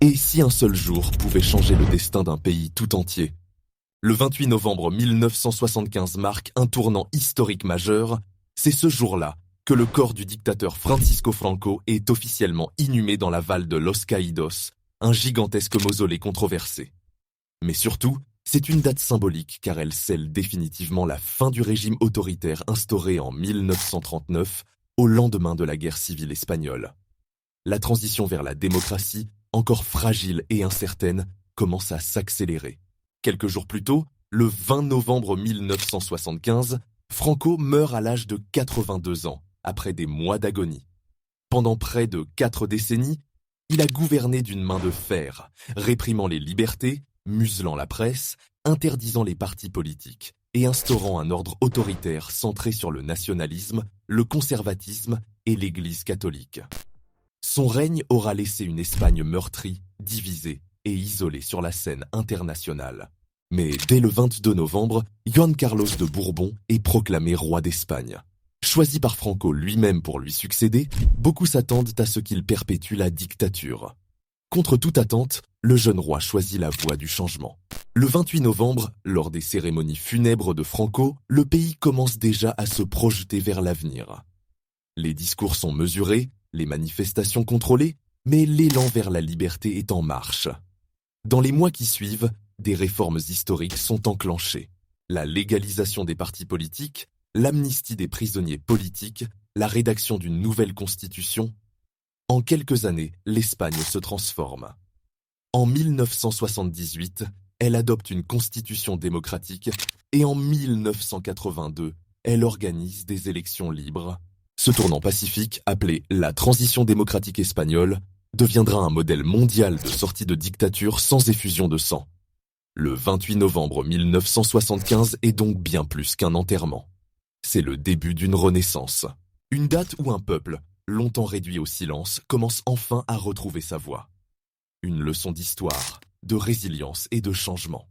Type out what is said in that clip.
Et si un seul jour pouvait changer le destin d'un pays tout entier? Le 28 novembre 1975 marque un tournant historique majeur. C'est ce jour-là que le corps du dictateur Francisco Franco est officiellement inhumé dans la Val de Los Caídos, un gigantesque mausolée controversé. Mais surtout, c'est une date symbolique car elle scelle définitivement la fin du régime autoritaire instauré en 1939, au lendemain de la guerre civile espagnole. La transition vers la démocratie, encore fragile et incertaine, commence à s'accélérer. Quelques jours plus tôt, le 20 novembre 1975, Franco meurt à l'âge de 82 ans, après des mois d'agonie. Pendant près de 4 décennies, il a gouverné d'une main de fer, réprimant les libertés, muselant la presse, interdisant les partis politiques et instaurant un ordre autoritaire centré sur le nationalisme, le conservatisme et l'Église catholique. Son règne aura laissé une Espagne meurtrie, divisée et isolée sur la scène internationale. Mais dès le 22 novembre, Juan Carlos de Bourbon est proclamé roi d'Espagne. Choisi par Franco lui-même pour lui succéder, beaucoup s'attendent à ce qu'il perpétue la dictature. Contre toute attente, le jeune roi choisit la voie du changement. Le 28 novembre, lors des cérémonies funèbres de Franco, le pays commence déjà à se projeter vers l'avenir. Les discours sont mesurés, les manifestations contrôlées, mais l'élan vers la liberté est en marche. Dans les mois qui suivent, des réformes historiques sont enclenchées. La légalisation des partis politiques, l'amnistie des prisonniers politiques, la rédaction d'une nouvelle constitution. En quelques années, l'Espagne se transforme. En 1978, elle adopte une constitution démocratique et en 1982, elle organise des élections libres. Ce tournant pacifique, appelé la transition démocratique espagnole, deviendra un modèle mondial de sortie de dictature sans effusion de sang. Le 28 novembre 1975 est donc bien plus qu'un enterrement. C'est le début d'une renaissance. Une date où un peuple, longtemps réduit au silence, commence enfin à retrouver sa voix. Une leçon d'histoire, de résilience et de changement.